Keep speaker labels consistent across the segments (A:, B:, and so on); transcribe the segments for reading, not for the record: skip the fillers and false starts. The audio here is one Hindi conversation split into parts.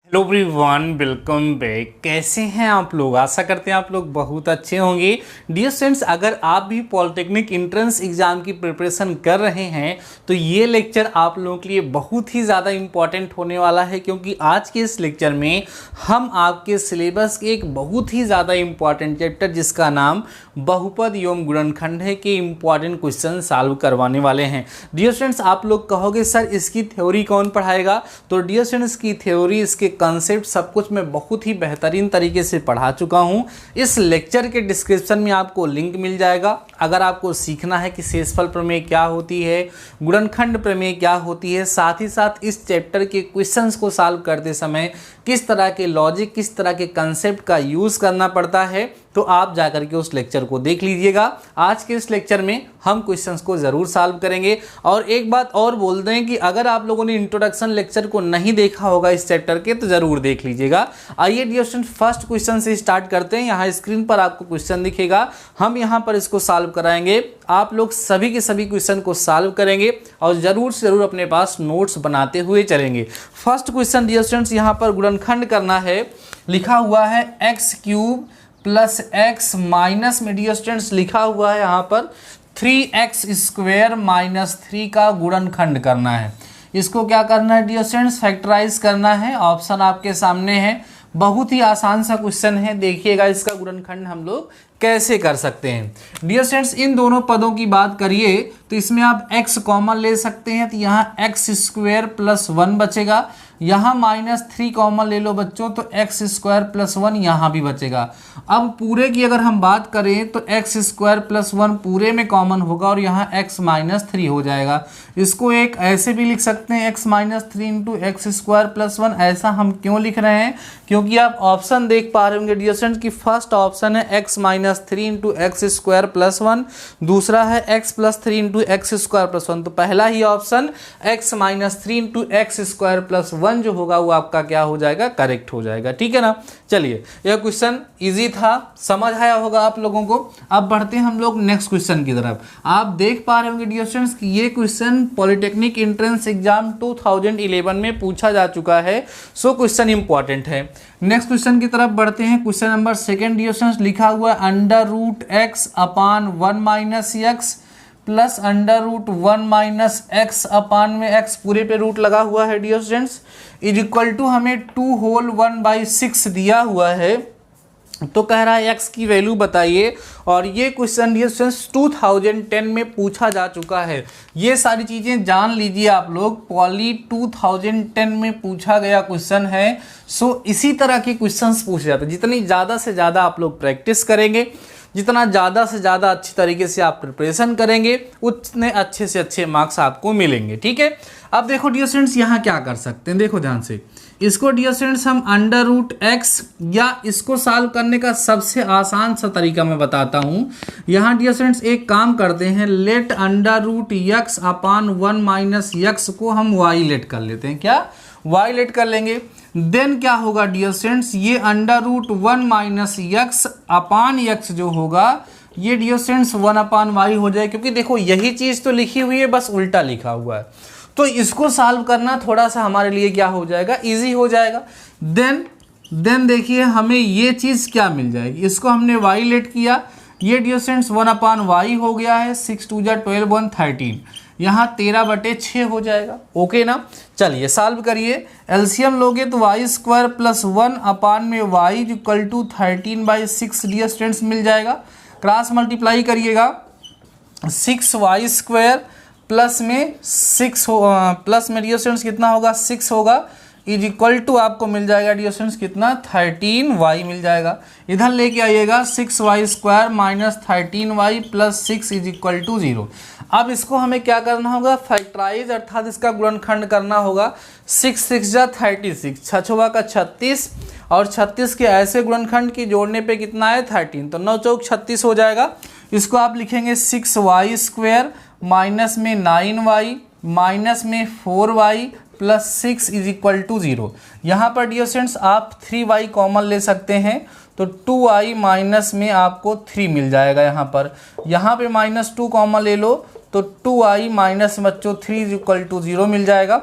A: Hello everyone, welcome back. कैसे हैं आप लोग? आशा करते हैं आप लोग बहुत अच्छे होंगे। डियर स्टूडेंट्स, अगर आप भी पॉलिटेक्निक एंट्रेंस एग्जाम की प्रिपरेशन कर रहे हैं तो ये लेक्चर आप लोगों के लिए बहुत ही ज़्यादा इम्पॉर्टेंट होने वाला है, क्योंकि आज के इस लेक्चर में हम आपके सिलेबस के एक बहुत ही ज़्यादा इम्पॉर्टेंट चैप्टर जिसका नाम बहुपद एवं गुणनखंड है के इम्पॉर्टेंट क्वेश्चन सॉल्व करवाने वाले हैं। डियर स्टूडेंट्स, आप लोग कहोगे सर इसकी थ्योरी कौन पढ़ाएगा? तो डियर स्टूडेंट्स, की थ्योरी, इसके कंसेप्ट सब कुछ मैं बहुत ही बेहतरीन तरीके से पढ़ा चुका हूं। इस लेक्चर के डिस्क्रिप्शन में आपको लिंक मिल जाएगा। अगर आपको सीखना है कि शेषफल प्रमेय क्या होती है, गुणनखंड प्रमेय क्या होती है, साथ ही साथ इस चैप्टर के क्वेश्चंस को सॉल्व करते समय किस तरह के लॉजिक, किस तरह के कंसेप्ट का यूज़ करना पड़ता है, तो आप जाकर के उस लेक्चर को देख लीजिएगा। आज के इस लेक्चर में हम क्वेश्चंस को ज़रूर सॉल्व करेंगे। और एक बात और बोल दें कि अगर आप लोगों ने इंट्रोडक्शन लेक्चर को नहीं देखा होगा इस चैप्टर के, तो ज़रूर देख लीजिएगा। आइए डियर स्टूडेंट, फर्स्ट क्वेश्चन से स्टार्ट करते हैं। यहाँ स्क्रीन पर आपको क्वेश्चन दिखेगा, हम यहाँ पर इसको सॉल्व कराएंगे। आप लोग सभी के सभी क्वेश्चन को सॉल्व करेंगे और ज़रूर से ज़रूर अपने पास नोट्स बनाते हुए चलेंगे। फर्स्ट क्वेश्चन डियर स्टूडेंट्स, यहाँ पर गुणनखंड करना है। लिखा हुआ है x cube plus x minus में डियर स्टूडेंट्स लिखा हुआ है यहाँ पर 3x स्क्वायर माइनस 3 का गुणनखंड करना है। इसको क्या करना है डियर स्टूडेंट्स? फैक्टराइज करना है। ऑप्शन आपके सामने है। बहुत ही आसान सा क्वेश्चन है। देखिएगा इसका गुणनखंड हम लोग कैसे कर सकते हैं। डियर स्टूडेंट्स, इन दोनों पदों की बात करिए तो इसमें आप x कॉमन ले सकते हैं, तो यहाँ एक्स स्क्वायर प्लस 1 बचेगा। यहाँ माइनस 3 कॉमन ले लो बच्चों, तो एक्स स्क्वायर प्लस 1 यहाँ भी बचेगा। अब पूरे की अगर हम बात करें तो एक्स स्क्वायर प्लस 1 पूरे में कॉमन होगा और यहाँ x माइनस 3 हो जाएगा। इसको एक ऐसे भी लिख सकते हैं, x minus 3 into x square plus 1। ऐसा हम क्यों लिख रहे हैं? क्योंकि आप ऑप्शन देख पा रहे होंगे डियर स्टूडेंट्स की फर्स्ट ऑप्शन है x minus 3 into x square plus 1, दूसरा है x प्लस 3 इंटू एक्स स्क्वायर प्लस 1। तो पहला ही option x minus 3 into x square plus 1 जो होगा वो आपका क्या हो जाएगा? करेक्ट हो जाएगा। ठीक है ना। चलिए, यह क्वेश्चन इजी था, समझ आया होगा आप लोगों को। अब बढ़ते हैं हम लोग नेक्स्ट क्वेश्चन की तरफ। आप देख पा रहे होंगे डियर स्टूडेंट्स कि ये क्वेश्चन पॉलिटेक्निक एंट्रेंस एग्जाम 2011 में पूछा जा चुका है। सो क्वेश्चन इंपॉर्टेंट है। नेक्स्ट क्वेश्चन की तरफ बढ़ते हैं। क्वेश्चन नंबर 2 डियर स्टूडेंट्स लिखा हुआ है under root x upon 1 minus x plus under root 1 minus x upon में एक्स पूरे पे रूट लगा हुआ है dear students, is equal to हमें 2 होल 1/6 दिया हुआ है। तो कह रहा है x की वैल्यू बताइए। और ये क्वेश्चन डियर स्टूडेंट्स 2010 में पूछा जा चुका है। ये सारी चीज़ें जान लीजिए आप लोग, पॉली 2010 में पूछा गया क्वेश्चन है। सो इसी तरह के क्वेश्चंस पूछे जाते हैं। जितनी ज़्यादा से ज़्यादा आप लोग प्रैक्टिस करेंगे, जितना ज़्यादा से ज़्यादा अच्छी तरीके से आप प्रिपरेशन करेंगे, उतने अच्छे से अच्छे मार्क्स आपको मिलेंगे। ठीक है। अब देखो डियर स्टूडेंट्स, यहाँ क्या कर सकते हैं, देखो ध्यान से। इसको डियर स्टूडेंट्स हम अंडर रूट एक्स, या इसको सॉल्व करने का सबसे आसान सा तरीका मैं बताता हूँ। यहाँ डियर स्टूडेंट्स एक काम करते हैं, late under root x upon 1 minus x को हम वाई लेट कर लेते हैं। क्या? वाई लेट कर लेंगे। देन क्या होगा डियर स्टूडेंट्स, ये अंडर रूट 1 माइनस एक्स अपान एक्स जो होगा ये डियर स्टूडेंट्स 1 अपान वाई हो जाए। क्योंकि देखो यही चीज़ तो लिखी हुई है, बस उल्टा लिखा हुआ है। तो इसको सॉल्व करना थोड़ा सा हमारे लिए क्या हो जाएगा? इजी हो जाएगा। देन देखिए हमें ये चीज़ क्या मिल जाएगी। इसको हमने वाई लेट किया, ये डियर स्टूडेंट्स 1 अपान वाई हो गया है। 6 2 12 1 13, यहाँ 13/6 हो जाएगा। ओके ना। चलिए सॉल्व करिए। एलसीएम लोगे तो वाई स्क्वायर प्लस 1 अपान में Y equal to 13/6 dear students मिल जाएगा। क्रॉस मल्टीप्लाई करिएगा, 6y स्क्वायर प्लस में 6 प्लस में डियर स्टूडेंट्स कितना होगा? 6 होगा, इज इक्वल टू आपको मिल जाएगा डियर स्टूडेंट्स कितना? 13y मिल जाएगा। इधर लेके आइएगा 6y square minus 13y plus 6 is equal to 0। अब इसको हमें क्या करना होगा? फैक्टराइज, अर्थात इसका गुणनखंड करना होगा। 6 6 जा 36, 6 का 36 और 36 के ऐसे गुणनखंड की जोड़ने पे कितना है? 13। तो 9 चौक 36 हो जाएगा। इसको आप लिखेंगे 6y स्क्वायर माइनस में 9y माइनस में 4y plus 6 is equal to 0। यहाँ पर डियर स्टूडेंट्स आप 3y कॉमन ले सकते हैं, तो 2y माइनस में आपको 3 मिल जाएगा। यहाँ पे माइनस 2 कॉमन ले लो तो 2i माइनस बच्चों 3 इज इक्वल टू 0 मिल जाएगा।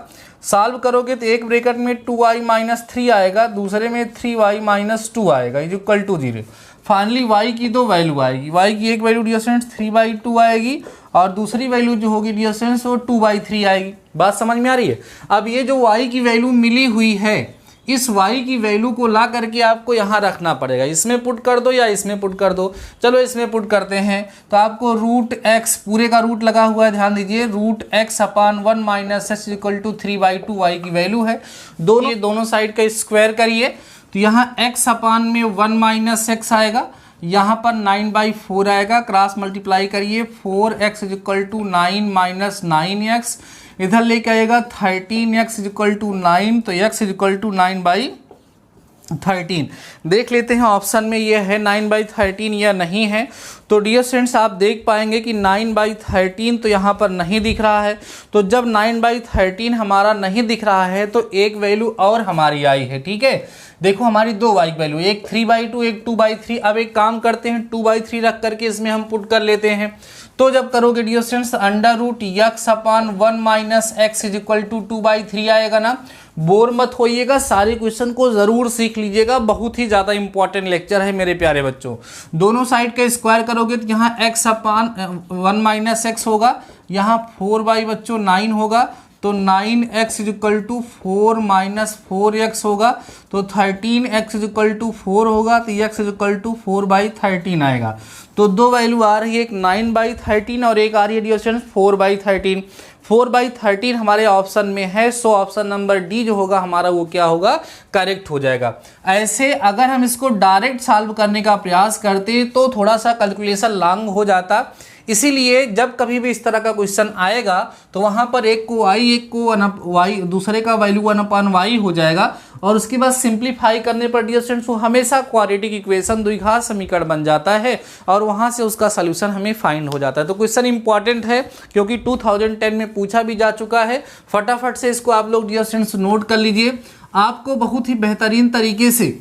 A: सॉल्व करोगे तो एक ब्रैकेट में 2y माइनस 3 आएगा, दूसरे में 3y माइनस 2 आएगा, is equal to 0। Finally y की दो वैल्यू आएगी, y की एक वैल्यू डियर स्टूडेंट्स 3/2 आएगी और दूसरी वैल्यू जो होगी डियर स्टूडेंट्स वो 2/3 आएगी। बात समझ में आ रही है। अब ये जो y की वैल्यू मिली हुई है, इस y की वैल्यू को ला करके आपको यहाँ रखना पड़ेगा। इसमें पुट कर दो या इसमें पुट कर दो, चलो इसमें पुट करते हैं। तो आपको रूट x, पूरे का रूट लगा हुआ है, ध्यान दीजिए, root x upon 1 minus x equal to 3/2 y की वैल्यू है। दोनों साइड का स्क्वायर करिए तो यहाँ x अपान में 1 माइनस x आएगा, यहाँ पर 9/4 आएगा, क्रॉस मल्टीप्लाई करिए, 4x is equal to 9 minus 9x, इधर लेके आएगा 13x इज इक्वल टू 9, तो x इज इक्वल टू 9/13। देख लेते हैं ऑप्शन में ये है 9/13 या नहीं है। तो डियर स्टूडेंट्स आप देख पाएंगे कि 9/13 तो यहाँ पर नहीं दिख रहा है। तो जब 9/13 हमारा नहीं दिख रहा है तो एक वैल्यू और हमारी आई है, ठीक है। देखो हमारी दो y की वैल्यू, एक 3/2 एक 2/3। अब एक काम करते हैं, 2/3 रख करके इसमें हम पुट कर लेते हैं। तो जब करोगे dear students under root x upon 1 minus x is equal to 2/3 आएगा ना। बोर मत होइएगा, सारे क्वेश्चन को जरूर सीख लीजिएगा, बहुत ही ज्यादा इंपॉर्टेंट लेक्चर है मेरे प्यारे बच्चों। दोनों साइड का स्क्वायर करोगे तो यहाँ x अपान 1 माइनस x होगा, यहाँ 4/बच्चों 9 होगा, तो 9x is equal to 4 minus 4x होगा, तो 13x इज इक्वल टू 4 होगा, तो x इज इक्वल टू 4/13 आएगा। तो दो वैल्यू आ रही है, एक 9/13 और एक आ रही है डियर स्टूडेंट्स 4/13। 4/13 हमारे ऑप्शन में है, सो ऑप्शन नंबर डी जो होगा हमारा वो क्या होगा, करेक्ट हो जाएगा। ऐसे अगर हम इसको डायरेक्ट सॉल्व करने का प्रयास करते तो थोड़ा सा कैलकुलेशन लॉन्ग हो जाता, इसीलिए जब कभी भी इस तरह का क्वेश्चन आएगा तो वहां पर एक को i एक को y, दूसरे का वैल्यू 1/y हो जाएगा और उसके बाद सिंप्लीफाई करने पर डियर स्टूडेंट्स वो हमेशा क्वाड्रेटिक इक्वेशन, द्विघात समीकरण बन जाता है और वहां से उसका सॉल्यूशन हमें फाइंड हो जाता है। तो क्वेश्चन इंपॉर्टेंट है क्योंकि 2010 में पूछा भी जा चुका है। फटाफट से इसको आप लोग डियर स्टूडेंट्स नोट कर लीजिए, आपको बहुत ही बेहतरीन तरीके से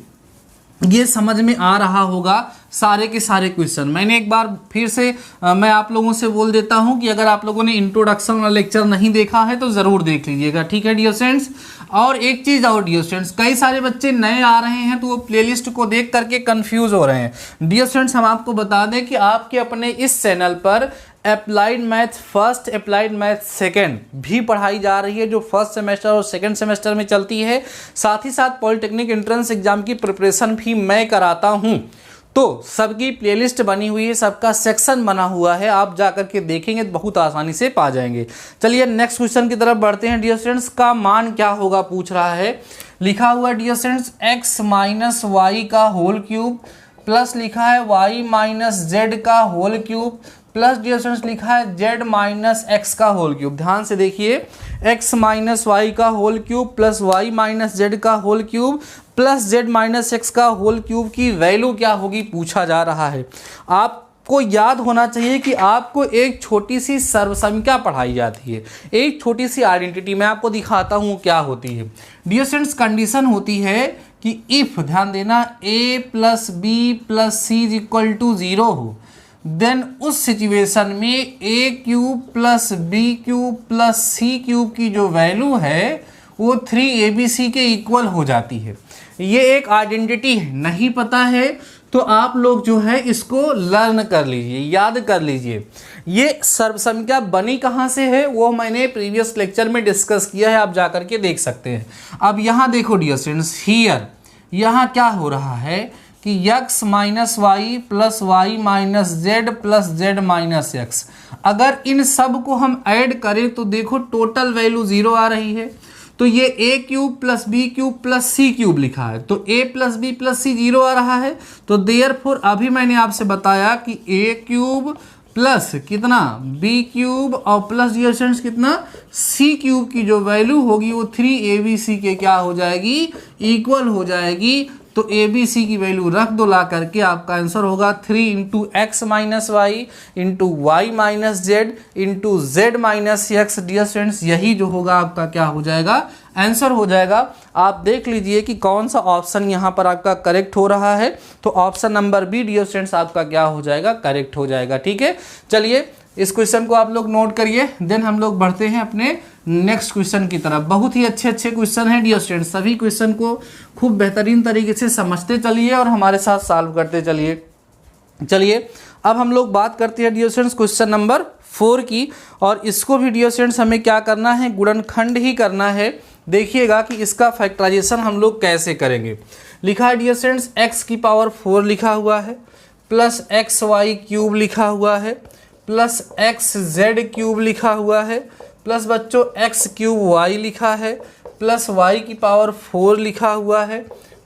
A: ये समझ में आ रहा होगा सारे के सारे क्वेश्चन। मैंने एक बार फिर से मैं आप लोगों से बोल देता हूं कि अगर आप लोगों ने इंट्रोडक्शन वाला लेक्चर नहीं देखा है तो ज़रूर देख लीजिएगा, ठीक है डियर स्टूडेंट्स। और एक चीज़ और डियर स्टूडेंट्स, कई सारे बच्चे नए आ रहे हैं तो वो प्लेलिस्ट को देख करके कंफ्यूज हो रहे हैं। डियर स्टूडेंट्स हम आपको बता दें कि आपके अपने इस चैनल पर applied math first, applied math second भी पढ़ाई जा रही है, जो फर्स्ट सेमेस्टर और सेकंड सेमेस्टर में चलती है। साथ ही साथ पॉलिटेक्निक एंट्रेंस एग्जाम की प्रिपरेशन भी मैं कराता हूं। तो सबकी प्लेलिस्ट बनी हुई है, सबका सेक्शन बना हुआ है, आप जाकर के देखेंगे तो बहुत आसानी से पा जाएंगे। चलिए नेक्स्ट क्वेश्चन की तरफ बढ़ते हैं डियर स्टूडेंट्स। का मान क्या होगा पूछ रहा है। लिखा हुआ है dear students x minus Y का होल क्यूब प्लस लिखा है y माइनस जेड का whole cube plus dear students लिखा है z माइनस एक्स का होल क्यूब। ध्यान से देखिए, x माइनस वाई का whole cube plus y minus Z का whole cube plus z minus X का होल क्यूब की वैल्यू क्या होगी पूछा जा रहा है। आपको याद होना चाहिए कि आपको एक छोटी सी सर्वसंख्या पढ़ाई जाती है, एक छोटी सी आइडेंटिटी। मैं आपको दिखाता हूँ क्या होती है। डियर स्टूडेंट्स कंडीशन होती है कि इफ, ध्यान देना, a plus B plus C is equal to 0 हो, देन उस सिचुएशन में a cube plus B cube plus C cube की जो वैल्यू है वो 3abc के इक्वल हो जाती है। ये एक आइडेंटिटी है, नहीं पता है तो आप लोग जो है इसको लर्न कर लीजिए, याद कर लीजिए। ये सर्वसंख्या बनी कहाँ से है वो मैंने प्रीवियस लेक्चर में डिस्कस किया है, आप जाकर के देख सकते हैं। अब यहाँ देखो डियर स्टूडेंट्स, हियर यहाँ क्या हो रहा है कि x minus Y plus Y minus Z plus Z minus X, अगर इन सब को हम ऐड करें तो देखो टोटल वैल्यू 0 आ रही है। तो ये a cube plus B cube plus C cube लिखा है, तो a plus B plus C 0 आ रहा है। तो देयरफॉर अभी मैंने आपसे बताया कि a क्यूब प्लस कितना b क्यूब और प्लस डियर स्टूडेंट्स कितना c क्यूब की जो वैल्यू होगी वो 3abc के क्या हो जाएगी, इक्वल हो जाएगी। तो ABC की वैल्यू रख दो ला करके, आपका आंसर होगा 3 into X minus Y into Y minus Z into Z minus X. Dear students यही जो होगा आपका क्या हो जाएगा, आंसर हो जाएगा। आप देख लीजिए कि कौन सा ऑप्शन यहाँ पर आपका करेक्ट हो रहा है। तो option number B dear students आपका क्या हो जाएगा, करेक्ट हो जाएगा, ठीक है। चलिए इस क्वेश्चन को आप लोग नोट करिए, देन हम लोग बढ़ते हैं अपने नेक्स्ट क्वेश्चन की तरफ। बहुत ही अच्छे अच्छे क्वेश्चन हैं डियर स्टूडेंट्स, सभी क्वेश्चन को खूब बेहतरीन तरीके से समझते चलिए और हमारे साथ सॉल्व करते चलिए। चलिए अब हम लोग बात करते हैं डियर स्टूडेंट्स क्वेश्चन नंबर 4 की, और इसको भी डियर स्टूडेंट्स हमें क्या करना है, गुणनखंड ही करना है। देखिएगा कि इसका फैक्टराइजेशन हम लोग कैसे करेंगे। लिखा है डियर स्टूडेंट्स x की पावर 4 लिखा हुआ है, प्लस XY क्यूब लिखा हुआ है, प्लस XZ क्यूब लिखा हुआ है, प्लस बच्चों x क्यूब y लिखा है, प्लस y की पावर 4 लिखा हुआ है,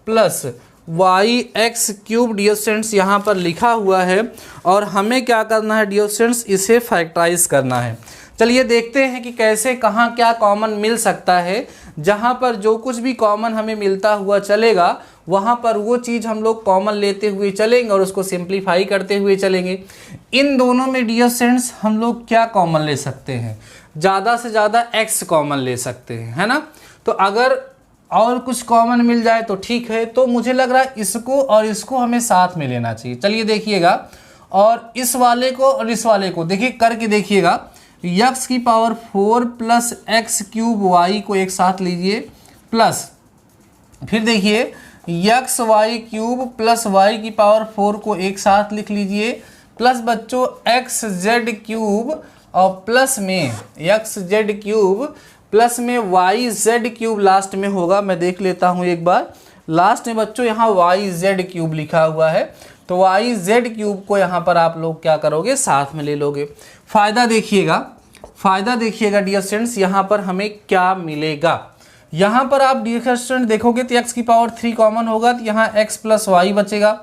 A: plus YX cube dear students यहाँ पर लिखा हुआ है। और हमें क्या करना है डियर स्टूडेंट्स, इसे फैक्टराइज करना है। चलिए देखते हैं कि कैसे कहाँ क्या कॉमन मिल सकता है। जहाँ पर जो कुछ भी कॉमन हमें मिलता हुआ चलेगा वहाँ पर वो चीज़ हम लोग कॉमन लेते हुए चलेंगे और उसको सिंप्लीफाई करते हुए चलेंगे। इन दोनों में डियर स्टूडेंट्स हम लोग क्या कॉमन ले सकते हैं, ज़्यादा से ज़्यादा x कॉमन ले सकते हैं, है ना। तो अगर और कुछ कॉमन मिल जाए तो ठीक है, तो मुझे लग रहा है इसको और इसको हमें साथ में लेना चाहिए। चलिए देखिएगा, और इस वाले को और इस वाले को देखिए करके देखिएगा। x की power 4 plus x cube y को एक साथ लीजिए, प्लस फिर देखिए X Y cube plus Y की पावर 4 को एक साथ लिख लीजिए, प्लस बच्चों एक्स जेड क्यूब और प्लस में एक्स जेड क्यूब प्लस में वाई जेड क्यूब लास्ट में होगा। मैं देख लेता हूँ एक बार, लास्ट में बच्चों यहाँ वाई जेड क्यूब लिखा हुआ है, तो वाई जेड क्यूब को यहाँ पर आप लोग क्या करोगे, साथ में ले लोगे। फ़ायदा देखिएगा डियर स्टूडेंट्स, यहाँ पर हमें क्या मिलेगा। यहाँ पर आप डियर स्टूडेंट देखोगे तो x की पावर 3 कॉमन होगा तो यहाँ x प्लस वाई बचेगा,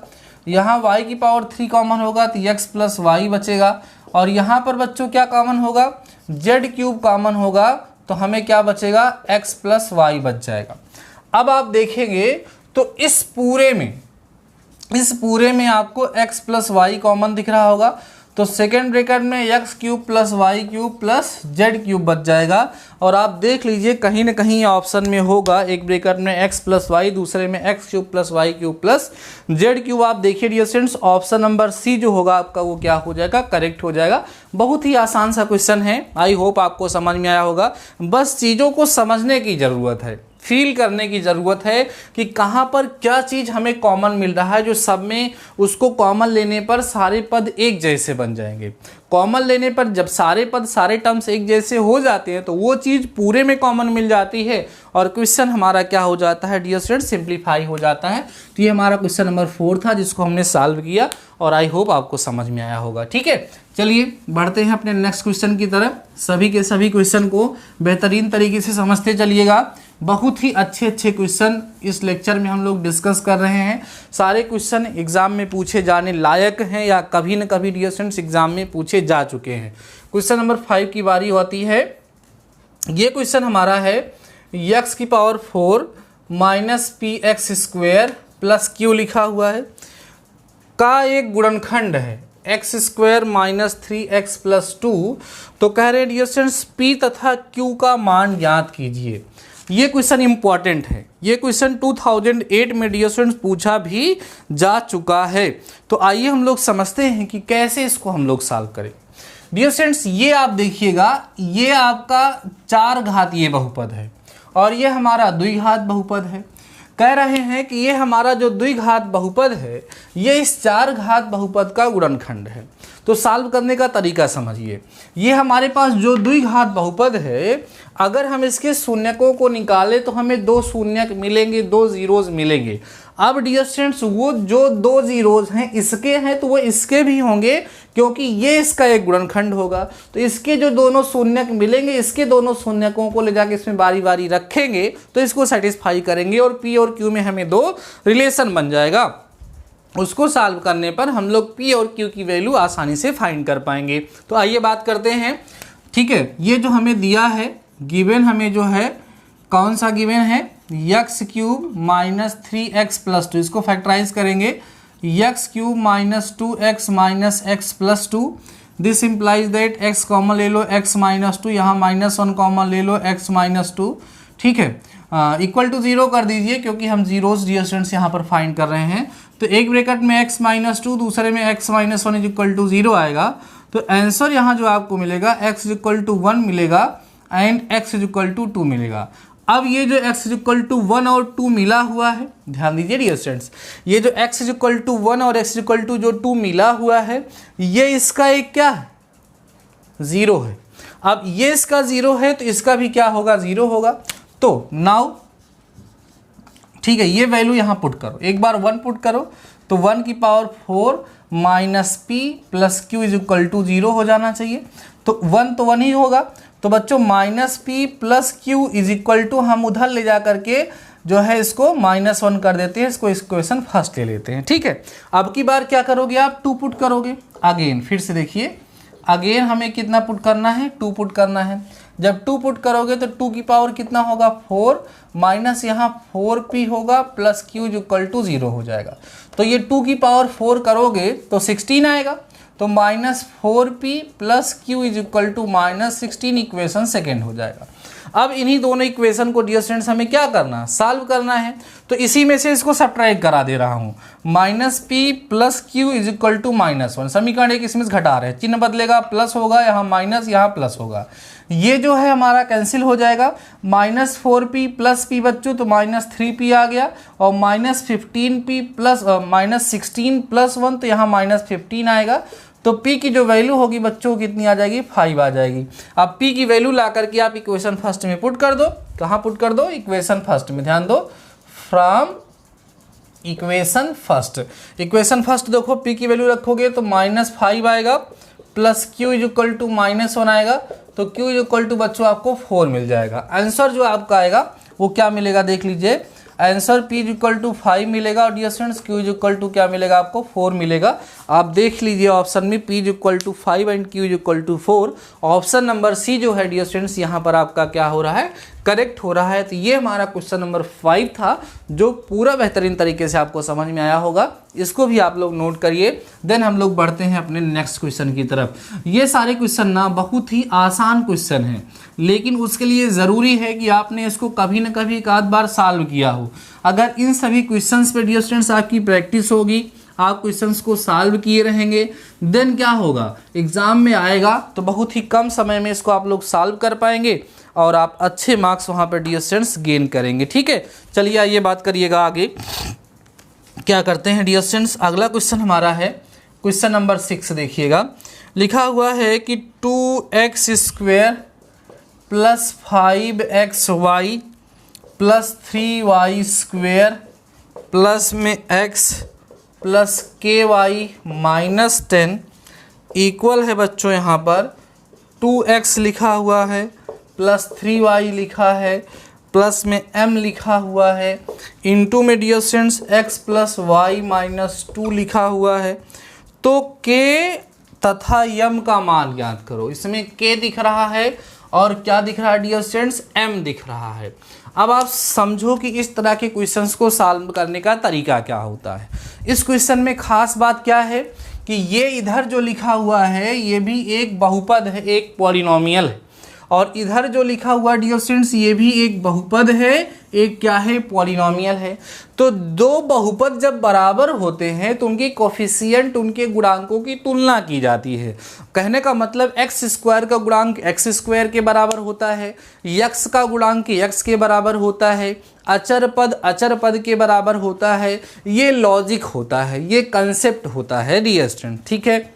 A: यहाँ y की पावर 3 कॉमन होगा तो x प्लस वाई बचेगा, और यहाँ पर बच्चों क्या कॉमन होगा, z क्यूब कॉमन होगा तो हमें क्या बचेगा, x प्लस वाई बच जाएगा। अब आप देखेंगे तो इस पूरे में आपको x प्लस वाई कॉमन दिख रहा होगा, तो सेकेंड ब्रैकेट में x cube plus Y cube plus Z cube बच जाएगा। और आप देख लीजिए कहीं ना कहीं ऑप्शन में होगा, एक ब्रैकेट में x प्लस वाई, दूसरे में x cube plus Y cube plus Z cube. आप देखिए dear students, option number C जो होगा आपका वो क्या हो जाएगा, करेक्ट हो जाएगा। बहुत ही आसान सा क्वेश्चन है, आई होप आपको समझ में आया होगा। बस चीज़ों को समझने की ज़रूरत है, फील करने की ज़रूरत है कि कहाँ पर क्या चीज़ हमें कॉमन मिल रहा है, जो सब में उसको कॉमन लेने पर सारे पद एक जैसे बन जाएंगे। कॉमन लेने पर जब सारे पद सारे टर्म्स एक जैसे हो जाते हैं तो वो चीज़ पूरे में कॉमन मिल जाती है और क्वेश्चन हमारा क्या हो जाता है डियर स्टूडेंट, सिंप्लीफाई हो जाता है। तो ये हमारा क्वेश्चन नंबर 4 था जिसको हमने सॉल्व किया और आई होप आपको समझ में आया होगा। ठीक है, चलिए बढ़ते हैं अपने नेक्स्ट क्वेश्चन की तरफ। सभी के सभी क्वेश्चन को बेहतरीन तरीके से समझते चलिएगा। बहुत ही अच्छे क्वेश्चन इस लेक्चर में हम लोग डिस्कस कर रहे हैं। सारे क्वेश्चन एग्जाम में पूछे जाने लायक हैं या कभी न कभी डियर स्टूडेंट्स एग्जाम में पूछे जा चुके हैं। क्वेश्चन नंबर 5 की बारी होती है। ये क्वेश्चन हमारा है x की power 4 minus P x square plus Q लिखा हुआ है का एक गुणनखंड है x square minus 3x plus 2। तो कह रहे हैं डियर स्टूडेंट्स p तथा q का मान ज्ञात कीजिए। ये क्वेश्चन इंपॉर्टेंट है, ये क्वेश्चन 2008 में डियर स्टूडेंट्स पूछा भी जा चुका है। तो आइए हम लोग समझते हैं कि कैसे इसको हम लोग सॉल्व करें। डियर स्टूडेंट्स ये आप देखिएगा, ये आपका 4 घातीय बहुपद है और ये हमारा द्विघात बहुपद है। कह रहे हैं कि ये हमारा जो द्विघात बहुपद है ये इस 4 घात बहुपद का गुणनखंड है। तो सॉल्व करने का तरीका समझिए। ये हमारे पास जो द्विघात बहुपद है, अगर हम इसके शून्यकों को निकालें तो हमें 2 शून्यक मिलेंगे, 2 जीरोज मिलेंगे। अब डियर स्टूडेंट्स वो जो 2 जीरोज हैं इसके हैं तो वो इसके भी होंगे क्योंकि ये इसका एक गुणनखंड होगा। तो इसके जो दोनों शून्यक मिलेंगे, इसके दोनों शून्यकों को ले जाके इसमें बारी बारी रखेंगे तो इसको सेटिस्फाई करेंगे और पी और क्यू में हमें 2 रिलेशन बन जाएगा। उसको सॉल्व करने पर हम लोग p और q की वैल्यू आसानी से फाइंड कर पाएंगे। तो आइए बात करते हैं। ठीक है, ये जो हमें दिया है गिवन, हमें जो है कौन सा गिवन है, x cube minus 3x plus 2। इसको फैक्टराइज करेंगे, x cube minus 2x minus x plus 2। This implies that x common ले लो, x माइनस 2, यहाँ -1 कॉमन ले लो, x माइनस 2। ठीक है, इक्वल टू 0 कर दीजिए क्योंकि हम जीरोज डियर स्टूडेंट्स यहाँ पर फाइंड कर रहे हैं। तो एक ब्रैकेट में x माइनस 2, दूसरे में x minus 1 is equal to 0 आएगा। तो आंसर यहाँ जो आपको मिलेगा x इक्वल टू 1 मिलेगा and x is equal to 2 मिलेगा। अब ये जो x इज इक्वल टू 1 और 2 मिला हुआ है, ध्यान दीजिए डियर स्टूडेंट्स, ये जो x इज इक्वल टू 1 और x इज इक्वल टू जो 2 मिला हुआ है, ये इसका एक क्या है, 0 है। अब ये इसका 0 है तो इसका भी क्या होगा, 0 होगा। तो नाउ ठीक है, ये वैल्यू यहाँ पुट करो, एक बार 1 पुट करो तो 1 की power 4 minus P plus Q is equal to 0 हो जाना चाहिए। तो 1 तो 1 ही होगा। तो बच्चों minus P plus Q is equal to हम उधर ले जा करके जो है इसको -1 कर देते हैं, इसको इक्वेशन फर्स्ट ले लेते हैं। ठीक है, अब की बार क्या करोगे आप, 2 पुट करोगे। अगेन फिर से देखिए, अगेन हमें कितना पुट करना है, 2 पुट करना है। जब 2 पुट करोगे तो 2 की पावर कितना होगा, 4 माइनस यहाँ 4p होगा plus q is equal to 0 हो जाएगा। तो ये 2 की पावर 4 करोगे तो 16 आएगा। तो -4p plus q is equal to -16 equation second हो जाएगा। अब इन्हीं दोनों इक्वेशन को डियर स्टूडेंट्स हमें क्या करना है, सॉल्व करना है। तो इसी में से इसको सब्ट्रैक्ट करा दे रहा हूँ, -p plus Q is equal to -1। समीकरण एक इसमें घटा रहे हैं, चिन्ह बदलेगा, प्लस होगा, यहाँ माइनस यहाँ प्लस होगा। ये जो है हमारा कैंसिल हो जाएगा। -4p प्लस p बच्चों तो -3p आ गया, और -15p प्लस -16 प्लस 1 तो यहाँ -15 आएगा। तो p की जो वैल्यू होगी बच्चों कितनी आ जाएगी, 5 आ जाएगी। अब p की वैल्यू ला करके आप इक्वेशन फर्स्ट में पुट कर दो। कहाँ पुट कर दो, इक्वेशन फर्स्ट में। ध्यान दो, from equation first. Equation first देखो, p की वैल्यू रखोगे तो -5 आएगा plus q is equal to -1 आएगा। तो q इज इक्वल टू बच्चों आपको 4 मिल जाएगा। आंसर जो आपका आएगा वो क्या मिलेगा, देख लीजिए। Answer p is equal to 5 मिलेगा और dear students q is equal to क्या मिलेगा आपको, 4 मिलेगा। आप देख लीजिए ऑप्शन में p is equal to 5 and q is equal to 4। Option number C जो है डियर स्टूडेंट्स यहाँ पर आपका क्या हो रहा है, करेक्ट हो रहा है। तो ये हमारा क्वेश्चन नंबर 5 था, जो पूरा बेहतरीन तरीके से आपको समझ में आया होगा। इसको भी आप लोग नोट करिए। देन हम लोग बढ़ते हैं अपने नेक्स्ट क्वेश्चन की तरफ। ये सारे क्वेश्चन ना बहुत ही आसान क्वेश्चन हैं, लेकिन उसके लिए ज़रूरी है कि आपने इसको कभी न कभी एक आध बार सॉल्व किया हो। अगर इन सभी क्वेश्चंस पे डियर स्टूडेंट्स आपकी प्रैक्टिस होगी, आप क्वेश्चंस को सॉल्व किए रहेंगे, देन क्या होगा, एग्जाम में आएगा तो बहुत ही कम समय में इसको आप लोग सॉल्व कर पाएंगे और आप अच्छे मार्क्स वहाँ पर डियर स्टूडेंट्स गेन करेंगे। ठीक है, चलिए आइए बात करिएगा आगे क्या करते हैं डियर स्टूडेंट्स। अगला क्वेश्चन हमारा है क्वेश्चन नंबर 6। देखिएगा, लिखा हुआ है कि 2x square plus 5xy plus 3y square plus में x plus ky minus 10 equal है बच्चों यहाँ पर 2x लिखा हुआ है प्लस 3y लिखा है प्लस में m लिखा हुआ है इनटू में dear students x plus y minus 2 लिखा हुआ है। तो k तथा m का मान ज्ञात करो। इसमें k दिख रहा है और क्या दिख रहा है डियर स्टूडेंट्स, m दिख रहा है। अब आप समझो कि इस तरह के क्वेश्चंस को सॉल्व करने का तरीका क्या होता है। इस क्वेश्चन में खास बात क्या है कि ये इधर जो लिखा हुआ है ये भी एक बहुपद है, एक पॉलिनोमियल है, और इधर जो लिखा हुआ डियर स्टूडेंट्स ये भी एक बहुपद है, एक क्या है, पॉलिनोमियल है। तो दो बहुपद जब बराबर होते हैं तो उनके कोफिशिएंट, उनके गुणांकों की तुलना की जाती है। कहने का मतलब एक्स स्क्वायर का गुणांक एक्स स्क्वायर के बराबर होता है, यक्स का गुणांक यक्स के बराबर होता है, अचर पद के बराबर होता है। ये लॉजिक होता है, ये कंसेप्ट होता है डियर स्टूडेंट। ठीक है,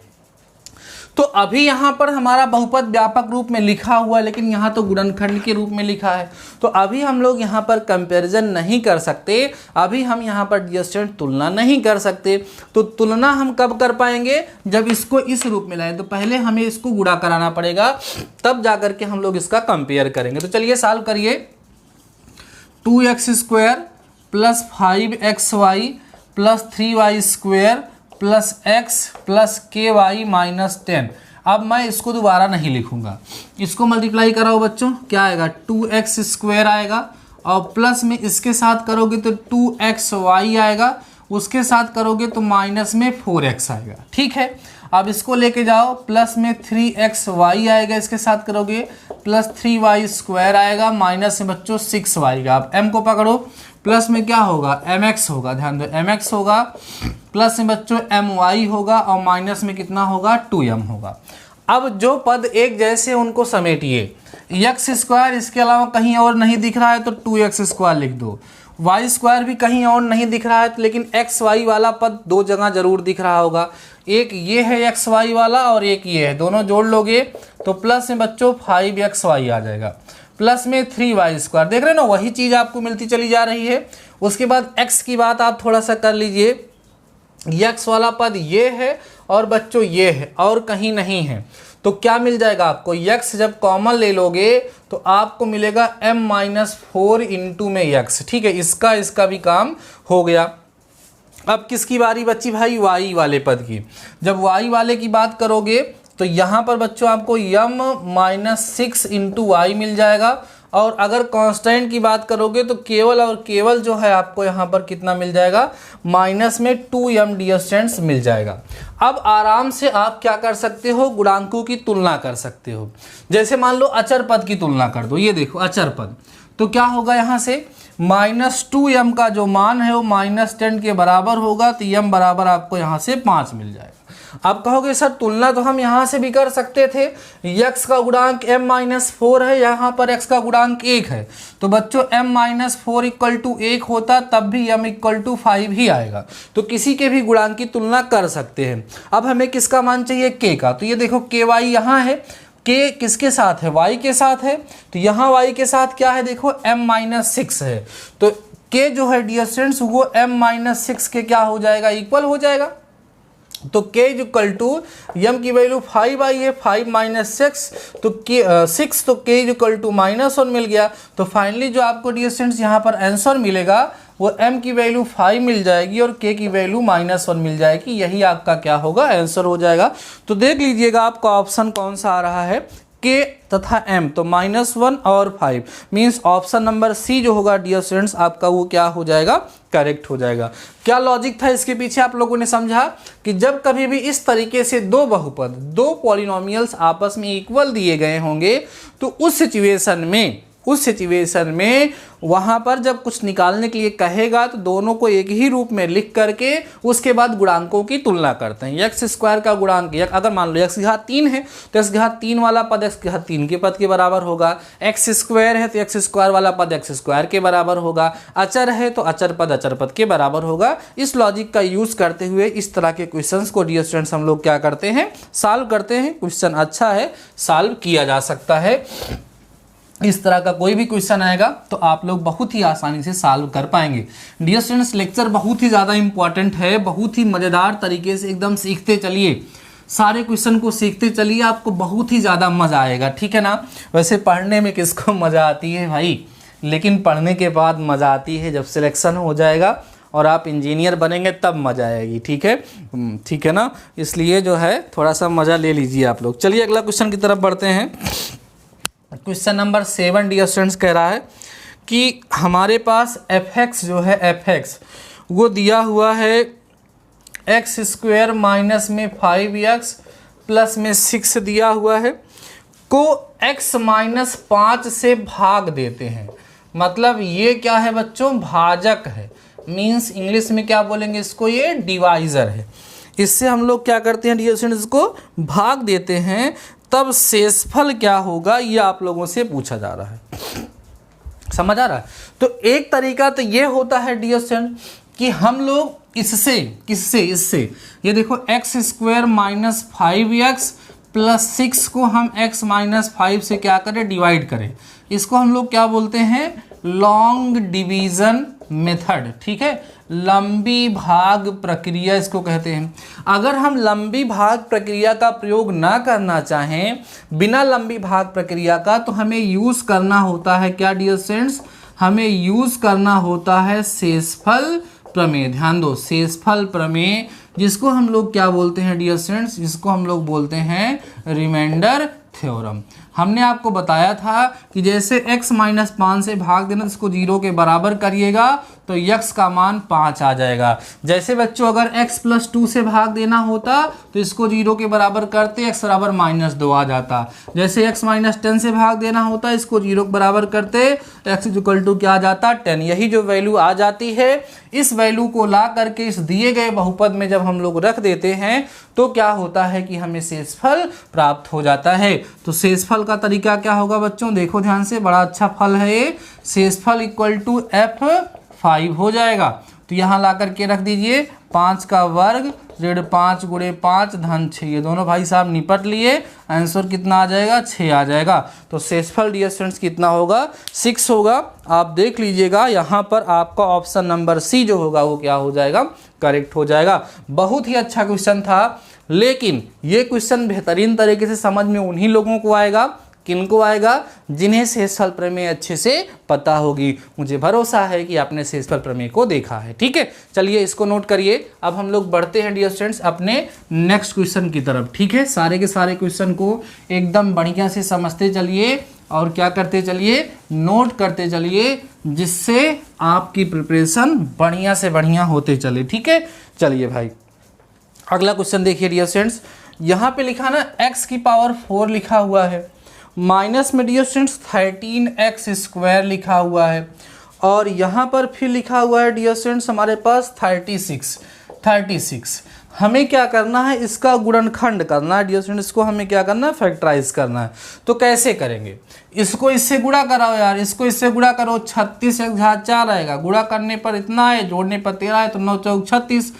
A: तो अभी यहाँ पर हमारा बहुपद व्यापक रूप में लिखा हुआ है, लेकिन यहाँ तो गुणनखंड के रूप में लिखा है। तो अभी हम लोग यहाँ पर कंपैरिजन नहीं कर सकते, अभी हम यहाँ पर डियर स्टूडेंट तुलना नहीं कर सकते। तो तुलना हम कब कर पाएंगे, जब इसको इस रूप में लाएं। तो पहले हमें इसको गुणा कराना पड़ेगा, तब जा करके हम लोग इसका कंपेयर करेंगे। तो चलिए सॉल्व करिए। 2x square plus 5xy plus 3y square plus x plus ky minus 10। अब मैं इसको दोबारा नहीं लिखूंगा, इसको मल्टीप्लाई कराओ बच्चों, क्या आएगा 2x स्क्वायर आएगा, और प्लस में इसके साथ करोगे तो 2xy आएगा, उसके साथ करोगे तो माइनस में 4x आएगा। ठीक है, अब इसको लेके जाओ, प्लस में 3xy आएगा, इसके साथ करोगे प्लस 3y स्क्वायर आएगा, माइनस में बच्चों 6y आएगा। अब m को पकड़ो, प्लस में क्या होगा, mx होगा, ध्यान दो mx होगा, प्लस में बच्चों my होगा, और माइनस में कितना होगा 2m होगा। अब जो पद एक जैसे उनको समेटिए, एक्स स्क्वायर इसके अलावा कहीं और नहीं दिख रहा है तो 2x स्क्वायर लिख दो, वाई स्क्वायर भी कहीं और नहीं दिख रहा है तो, लेकिन एक्स वाई वाला पद दो जगह जरूर दिख रहा होगा, एक ये है एक्स वाई वाला और एक ये है, दोनों जोड़ लोगे तो प्लस में बच्चों 5xy आ जाएगा, प्लस में 3y स्क्वायर, देख रहे हैं ना वही चीज़ आपको मिलती चली जा रही है। उसके बाद x की बात आप थोड़ा सा कर लीजिए, x वाला पद ये है और बच्चों ये है और कहीं नहीं है, तो क्या मिल जाएगा आपको, x जब कॉमन ले लोगे तो आपको मिलेगा m-4 इंटू में x, ठीक है, इसका भी काम हो गया। अब किसकी बारी बच्ची भाई, y वाले पद की। जब y वाले की बात करोगे तो यहाँ पर बच्चों आपको m-6 इंटू वाई मिल जाएगा, और अगर कांस्टेंट की बात करोगे तो केवल और केवल जो है आपको यहाँ पर कितना मिल जाएगा, माइनस में 2m डियर स्टूडेंट्स मिल जाएगा। अब आराम से आप क्या कर सकते हो, गुणांकों की तुलना कर सकते हो। जैसे मान लो अचर पद की तुलना कर दो, ये देखो अचर पद, तो क्या होगा यहाँ से -2m का जो मान है वो -10 के बराबर होगा, तो m बराबर आपको यहाँ से 5 मिल जाएगा। आप कहोगे सर तुलना तो हम यहाँ से भी कर सकते थे, x का गुणांक m-4 है, यहाँ पर x का गुणांक 1 है, तो बच्चों m-4 इक्वल टू 1 होता तब भी m इक्वल टू 5 ही आएगा, तो किसी के भी गुणांक की तुलना कर सकते हैं। अब हमें किसका मान चाहिए, k का, तो ये देखो ky यहाँ है, k किसके साथ है, y के साथ है, तो यहाँ y के साथ क्या है, देखो m-6 है, तो k जो है डियर स्टूडेंट्स वो m-6 के क्या हो जाएगा, इक्वल हो जाएगा। तो k इक्वल टू m की वैल्यू 5 आई है, 5 माइनस 6 तो k 6, तो k इक्वल टू -1 मिल गया। तो फाइनली जो आपको डियर स्टूडेंट्स यहाँ पर आंसर मिलेगा वो m की वैल्यू 5 मिल जाएगी और k की वैल्यू -1 मिल जाएगी, यही आपका क्या होगा, आंसर हो जाएगा। तो देख लीजिएगा आपका ऑप्शन कौन सा आ रहा है, k तथा m, तो -1 और 5 मीन्स ऑप्शन नंबर सी जो होगा डियर स्टूडेंट्स आपका वो क्या हो जाएगा, करेक्ट हो जाएगा। क्या लॉजिक था इसके पीछे, आप लोगों ने समझा कि जब कभी भी इस तरीके से दो बहुपद, दो पॉलिनोमियल्स आपस में इक्वल दिए गए होंगे तो उस सिचुएशन में वहाँ पर जब कुछ निकालने के लिए कहेगा तो दोनों को एक ही रूप में लिख करके उसके बाद गुणांकों की तुलना करते हैं। x स्क्वायर का गुणांक, अगर मान लो x की घात 3 है तो x की घात 3 वाला पद x की घात 3 के पद के बराबर होगा, x स्क्वायर है तो x स्क्वायर वाला पद x स्क्वायर के बराबर होगा, अचर है तो अचर पद के बराबर होगा। इस लॉजिक का यूज़ करते हुए इस तरह के क्वेश्चंस को डियर स्टूडेंट्स हम लोग क्या करते हैं, सॉल्व करते हैं। क्वेश्चन अच्छा है, सॉल्व किया जा सकता है। इस तरह का कोई भी क्वेश्चन आएगा तो आप लोग बहुत ही आसानी से सॉल्व कर पाएंगे। डियर स्टूडेंट्स लेक्चर बहुत ही ज़्यादा इंपॉर्टेंट है, बहुत ही मज़ेदार तरीके से एकदम सीखते चलिए, सारे क्वेश्चन को सीखते चलिए, आपको बहुत ही ज़्यादा मज़ा आएगा, ठीक है ना। वैसे पढ़ने में किसको मज़ा आती है भाई, लेकिन पढ़ने के बाद मज़ा आती है जब सिलेक्शन हो जाएगा और आप इंजीनियर बनेंगे तब मज़ा आएगी, ठीक है ना। इसलिए जो है थोड़ा सा मज़ा ले लीजिए आप लोग। चलिए अगला क्वेश्चन की तरफ बढ़ते हैं। क्वेश्चन नंबर 7 डियर स्टूडेंट्स कह रहा है कि हमारे पास fx जो है fx वो दिया हुआ है x स्क्वायर माइनस में 5x प्लस में 6 दिया हुआ है, को x माइनस 5 से भाग देते हैं। मतलब ये क्या है बच्चों, भाजक है, मीन्स इंग्लिश में क्या बोलेंगे इसको, ये डिवाइज़र है। इससे हम लोग क्या करते हैं डियर स्टूडेंट्स, इसको भाग देते हैं, तब शेषफल क्या होगा ये आप लोगों से पूछा जा रहा है, समझ आ रहा है। तो एक तरीका तो ये होता है डियर स्टूडेंट कि हम लोग इससे ये देखो x square minus 5x plus 6 को हम x माइनस 5 से क्या करें, डिवाइड करें। इसको हम लोग क्या बोलते हैं, लॉन्ग डिवीज़न मेथड, ठीक है, लंबी भाग प्रक्रिया इसको कहते हैं। अगर हम लंबी भाग प्रक्रिया का प्रयोग ना करना चाहें, बिना लंबी भाग प्रक्रिया का, तो हमें यूज़ करना होता है क्या डियर स्टूडेंट्स, हमें यूज़ करना होता है शेषफल प्रमेय। ध्यान दो, शेषफल प्रमेय, जिसको हम लोग क्या बोलते हैं डियर स्टूडेंट्स, जिसको हम लोग बोलते हैं रिमाइंडर थ्योरम। हमने आपको बताया था कि जैसे x माइनस 5 से भाग देना, इसको 0 के बराबर करिएगा तो x का मान 5 आ जाएगा। जैसे बच्चों अगर x प्लस 2 से भाग देना होता तो इसको 0 के बराबर करते, x बराबर -2 आ जाता। जैसे x माइनस 10 से भाग देना होता इसको 0 के बराबर करते, x इक्वल टू क्या आ जाता 10। यही जो वैल्यू आ जाती है, इस वैल्यू को ला करके इस दिए गए बहुपद में जब हम लोग रख देते हैं तो क्या होता है कि हमें शेषफल प्राप्त हो जाता है। तो शेषफल का तरीका क्या होगा बच्चों, देखो ध्यान से, बड़ा अच्छा फल है ये। शेषफल इक्वल टू f5 हो जाएगा। तो यहाँ ला करके रख दीजिए 5 का वर्ग ऋण 5 गुणे 5 धन 6, ये दोनों भाई साहब निपट लिए, आंसर कितना आ जाएगा 6 आ जाएगा। तो शेषफल डियर स्टूडेंट्स कितना होगा 6 होगा। आप देख लीजिएगा यहाँ पर आपका ऑप्शन नंबर सी जो होगा वो क्या हो जाएगा, करेक्ट हो जाएगा। बहुत ही अच्छा क्वेश्चन था, लेकिन ये क्वेश्चन बेहतरीन तरीके से समझ में उन्हीं लोगों को आएगा, किनको आएगा, जिन्हें शेषफल प्रमेय अच्छे से पता होगी। मुझे भरोसा है कि आपने शेषफल प्रमेय को देखा है। ठीक है, चलिए इसको नोट करिए। अब हम लोग बढ़ते हैं डियर स्टूडेंट्स अपने नेक्स्ट क्वेश्चन की तरफ। ठीक है, सारे के सारे क्वेश्चन को एकदम बढ़िया से समझते चलिए और क्या करते चलिए, नोट करते चलिए, जिससे आपकी प्रिपरेशन बढ़िया से बढ़िया होते चले। ठीक है, चलिए भाई अगला क्वेश्चन देखिए डियर स्टूडेंट्स। यहाँ पे लिखा ना x की पावर 4 लिखा हुआ है, माइनस में डियर स्टूडेंट्स 13x² लिखा हुआ है, और यहाँ पर फिर लिखा हुआ है डियर स्टूडेंट्स हमारे पास 36। हमें क्या करना है, इसका गुणनखंड करना है डियर स्टूडेंट्स, इसको हमें क्या करना है, फैक्टराइज करना है। तो कैसे करेंगे, इसको इससे गुणा कराओ यार, इसको इससे गुणा करो, 36 एक घात 4 आएगा, गुणा करने पर इतना है, जोड़ने पर 13 है, तो 9 चौक 36,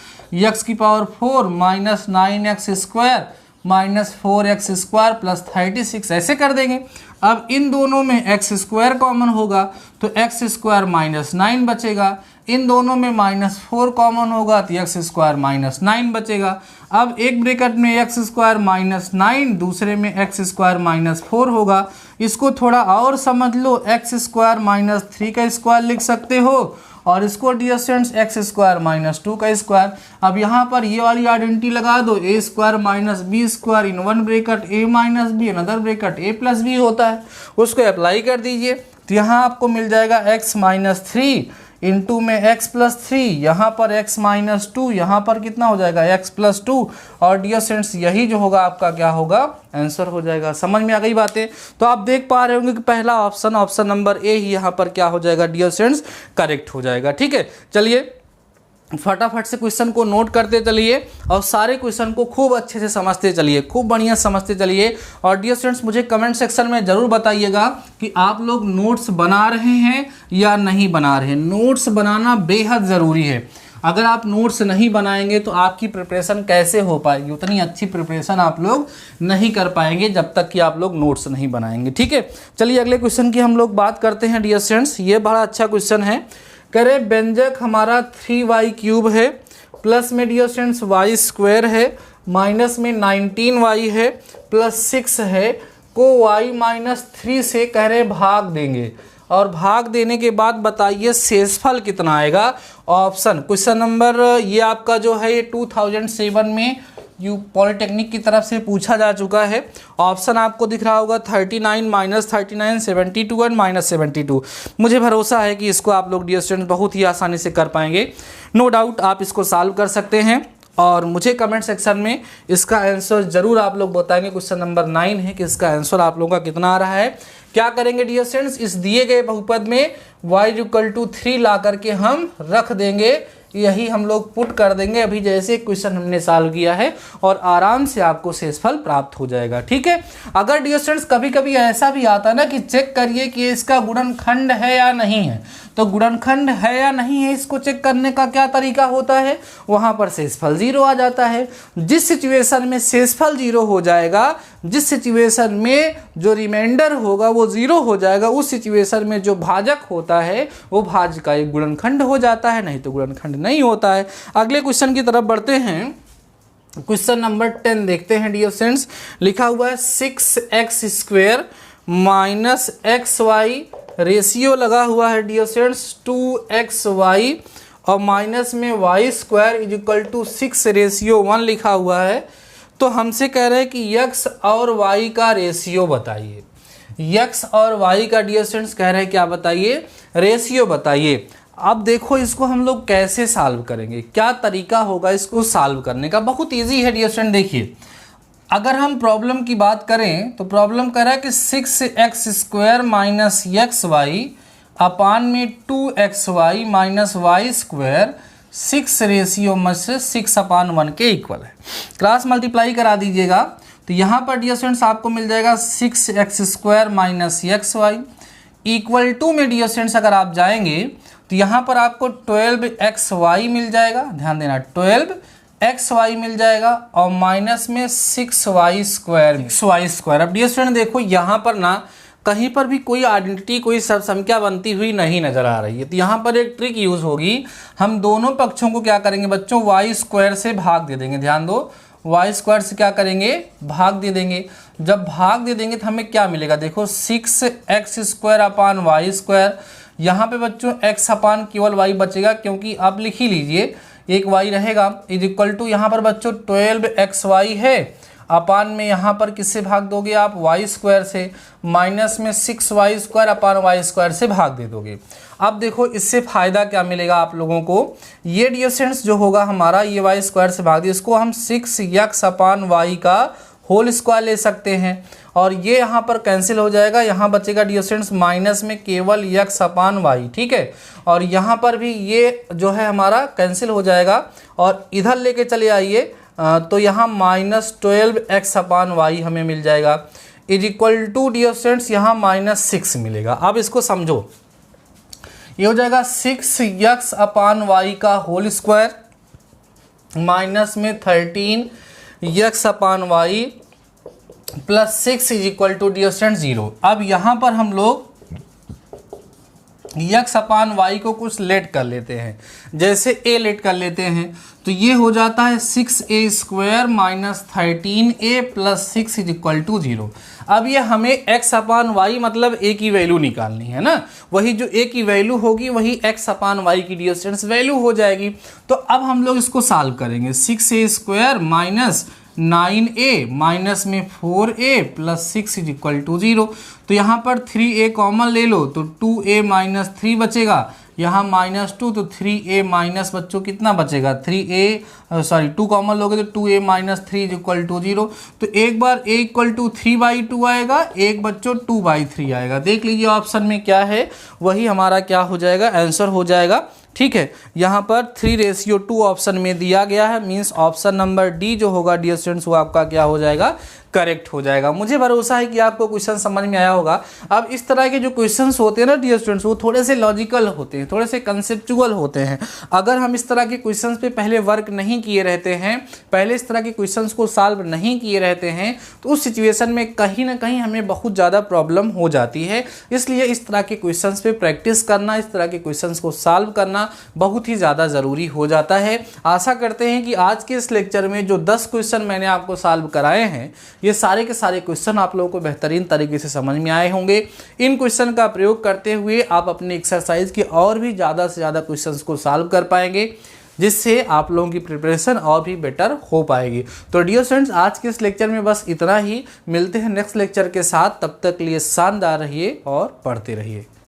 A: x की power 4 minus 9x² minus 4x² plus 36 ऐसे कर देंगे। अब इन दोनों में x² कॉमन होगा तो x² माइनस 9 बचेगा, इन दोनों में -4 कॉमन होगा तो x² माइनस 9 बचेगा। अब एक ब्रैकेट में x² माइनस 9, दूसरे में x² माइनस 4 होगा। इसको थोड़ा और समझ लो, x² माइनस 3 का स्क्वायर लिख सकते हो, और इसको डियर स्टूडेंट्स x² माइनस 2 का स्क्वायर। अब यहाँ पर ये वाली आइडेंटिटी लगा दो, a² minus b² in one bracket a minus B another bracket a plus B होता है, उसको अप्लाई कर दीजिए। तो यहाँ आपको मिल जाएगा x माइनस 3 इंटू में x प्लस 3, यहाँ पर x माइनस 2, यहाँ पर कितना हो जाएगा x प्लस 2, और डियर स्टूडेंट्स यही जो होगा आपका क्या होगा, आंसर हो जाएगा। समझ में आ गई बातें। तो आप देख पा रहे होंगे कि पहला ऑप्शन नंबर ए ही यहाँ पर क्या हो जाएगा डियर स्टूडेंट्स, करेक्ट हो जाएगा। ठीक है, चलिए फटाफट से क्वेश्चन को नोट करते चलिए और सारे क्वेश्चन को खूब अच्छे से समझते चलिए, खूब बढ़िया समझते चलिए। और डियर स्टूडेंट्स मुझे कमेंट सेक्शन में ज़रूर बताइएगा कि आप लोग नोट्स बना रहे हैं या नहीं बना रहे हैं। नोट्स बनाना बेहद ज़रूरी है। अगर आप नोट्स नहीं बनाएंगे तो आपकी प्रिपरेशन कैसे हो पाएगी, उतनी अच्छी प्रिपरेशन आप लोग नहीं कर पाएंगे जब तक कि आप लोग नोट्स नहीं बनाएंगे। ठीक है, चलिए अगले क्वेश्चन की हम लोग बात करते हैं डियर स्टूडेंट्स। ये बड़ा अच्छा क्वेश्चन है। कह रहे व्यंजक हमारा 3y³ है, प्लस में डियर स्टूडेंट्स y² है, माइनस में 19y है, प्लस 6 है, को y माइनस 3 से कह रहे भाग देंगे, और भाग देने के बाद बताइए शेषफल कितना आएगा। ऑप्शन क्वेश्चन नंबर ये आपका जो है ये 2007 में पॉलिटेक्निक की तरफ से पूछा जा चुका है। ऑप्शन आपको दिख रहा होगा 39 माइनस 39 72 एंड माइनस 72। मुझे भरोसा है कि इसको आप लोग डियर स्टूडेंट बहुत ही आसानी से कर पाएंगे। नो डाउट आप इसको सॉल्व कर सकते हैं और मुझे कमेंट सेक्शन में इसका आंसर जरूर आप लोग बताएंगे। क्वेश्चन नंबर 9 है कि इसका आंसर आप लोगों का कितना आ रहा है। क्या करेंगे डियर स्टूडेंट्स, इस दिए गए बहुपद में y=3 ला करके हम रख देंगे, यही हम लोग पुट कर देंगे अभी जैसे क्वेश्चन हमने सॉल्व किया है, और आराम से आपको शेषफल प्राप्त हो जाएगा। ठीक है, अगर डियर स्टूडेंट्स कभी कभी ऐसा भी आता है ना कि चेक करिए कि इसका गुणनखंड है या नहीं है, तो गुणनखंड है या नहीं है इसको चेक करने का क्या तरीका होता है, वहां पर शेषफल 0 आ जाता है। जिस सिचुएशन में शेषफल 0 हो जाएगा, जिस सिचुएशन में जो रिमाइंडर होगा वो 0 हो जाएगा, उस सिचुएशन में जो भाजक होता है वो भाज्य का एक गुणनखंड हो जाता है, नहीं तो गुणनखंड नहीं होता है। अगले क्वेश्चन की तरफ बढ़ते हैं। क्वेश्चन नंबर 10 देखते हैं डियर फ्रेंड्स। लिखा हुआ है 6x² माइनस xy, रेशियो लगा हुआ है डियर फ्रेंड्स 2xy, और माइनस में y² = 6 रेशियो 1 लिखा हुआ है। तो हमसे कह रहे हैं कि x और y का रेशियो बताइए। x और y का डियर फ्रेंड्स कह रहे हैं क्या बताइए, रेशियो बताइए। अब देखो इसको हम लोग कैसे सॉल्व करेंगे, क्या तरीका होगा इसको सॉल्व करने का। बहुत इजी है डियर स्टूडेंट। देखिए अगर हम प्रॉब्लम की बात करें तो प्रॉब्लम कह रहा है कि 6x² माइनस एक्स वाई अपान में 2xy माइनस वाई स्क्वायर 6:6 के इक्वल है। क्रॉस मल्टीप्लाई करा दीजिएगा तो यहाँ पर डियर स्टूडेंट्स आपको मिल जाएगा 6x² minus X Y equal to में डियर स्टूडेंट्स अगर आप जाएंगे तो यहाँ पर आपको 12xy मिल जाएगा, ध्यान देना 12xy मिल जाएगा और माइनस में 6y²। अब डियर स्टूडेंट देखो यहाँ पर ना कहीं पर भी कोई आइडेंटिटी कोई सब संख्या बनती हुई नहीं नजर आ रही है, तो यहाँ पर एक ट्रिक यूज होगी। हम दोनों पक्षों को क्या करेंगे बच्चों, y² से भाग दे देंगे। ध्यान दो y² से क्या करेंगे, भाग दे देंगे। जब भाग दे देंगे तो हमें क्या मिलेगा, देखो 6x² अपान y²। यहाँ पे बच्चों x अपान केवल y बचेगा क्योंकि आप लिख ही लीजिए एक y रहेगा इज इक्वल टू यहाँ पर बच्चों 12xy है अपान में यहाँ पर किससे भाग दोगे आप, y² से, माइनस में 6y² अपान y² से भाग दे दोगे। अब देखो इससे फ़ायदा क्या मिलेगा आप लोगों को, ये डियर स्टूडेंट्स जो होगा हमारा ये y² से भाग दिया, इसको हम 6x अपान y का होल स्क्वायर ले सकते हैं और ये यहाँ पर कैंसिल हो जाएगा। यहाँ बचेगा डियर स्टूडेंट्स माइनस में केवल x अपान y, ठीक है। और यहाँ पर भी ये जो है हमारा कैंसिल हो जाएगा और इधर लेके चले आइए तो यहाँ माइनस 12x अपान y हमें मिल जाएगा is equal to dear students यहाँ -6 मिलेगा। अब इसको समझो, ये हो जाएगा 6x अपान y का होल स्क्वायर माइनस में 13x upon y plus 6 is equal to dear student 0। अब यहाँ पर हम लोग x अपान y को कुछ लेट कर लेते हैं, जैसे a लेट कर लेते हैं तो ये हो जाता है 6a² minus 13a plus 6 is equal to 0। अब ये हमें x अपान y मतलब a की वैल्यू निकालनी है ना, वही जो a की वैल्यू होगी वही x अपान y की डियर स्टूडेंट्स वैल्यू हो जाएगी। तो अब हम लोग इसको सॉल्व करेंगे, 6a² माइनस 9a माइनस में 4a plus 6 is equal to 0। तो यहाँ पर 3a कॉमन ले लो तो 2a माइनस 3 बचेगा, यहाँ -2 तो 3a माइनस बच्चों कितना बचेगा 2 कॉमन लोगे तो 2a minus 3 is equal to 0। तो एक बार a इक्वल टू 3/2 आएगा, एक बच्चों 2/3 आएगा। देख लीजिए ऑप्शन में क्या है, वही हमारा क्या हो जाएगा, आंसर हो जाएगा, ठीक है। यहाँ पर 3:2 ऑप्शन में दिया गया है, मीन्स ऑप्शन नंबर डी जो होगा डियर स्टूडेंट्स वो आपका क्या हो जाएगा, करेक्ट हो जाएगा। मुझे भरोसा है कि आपको क्वेश्चन समझ में आया होगा। अब इस तरह के जो क्वेश्चंस होते हैं ना डियर स्टूडेंट्स वो थोड़े से लॉजिकल होते हैं, थोड़े से कंसेप्चुअल होते हैं। अगर हम इस तरह के क्वेश्चंस पे पहले वर्क नहीं किए रहते हैं, पहले इस तरह के क्वेश्चंस को सॉल्व नहीं किए रहते हैं, तो उस सिचुएशन में कहीं ना कहीं हमें बहुत ज़्यादा प्रॉब्लम हो जाती है। इसलिए इस तरह के क्वेश्चंस पे प्रैक्टिस करना, इस तरह के क्वेश्चंस को सॉल्व करना बहुत ही ज़्यादा ज़रूरी हो जाता है। आशा करते हैं कि आज के इस लेक्चर में जो 10 क्वेश्चन मैंने आपको सॉल्व कराए हैं, ये सारे के सारे क्वेश्चन आप लोगों को बेहतरीन तरीके से समझ में आए होंगे। इन क्वेश्चन का प्रयोग करते हुए आप अपने एक्सरसाइज के और भी ज़्यादा से ज़्यादा क्वेश्चंस को सॉल्व कर पाएंगे, जिससे आप लोगों की प्रिपरेशन और भी बेटर हो पाएगी। तो डियर स्टूडेंट्स आज के इस लेक्चर में बस इतना ही, मिलते हैं नेक्स्ट लेक्चर के साथ। तब तक लिए शानदार रहिए और पढ़ते रहिए।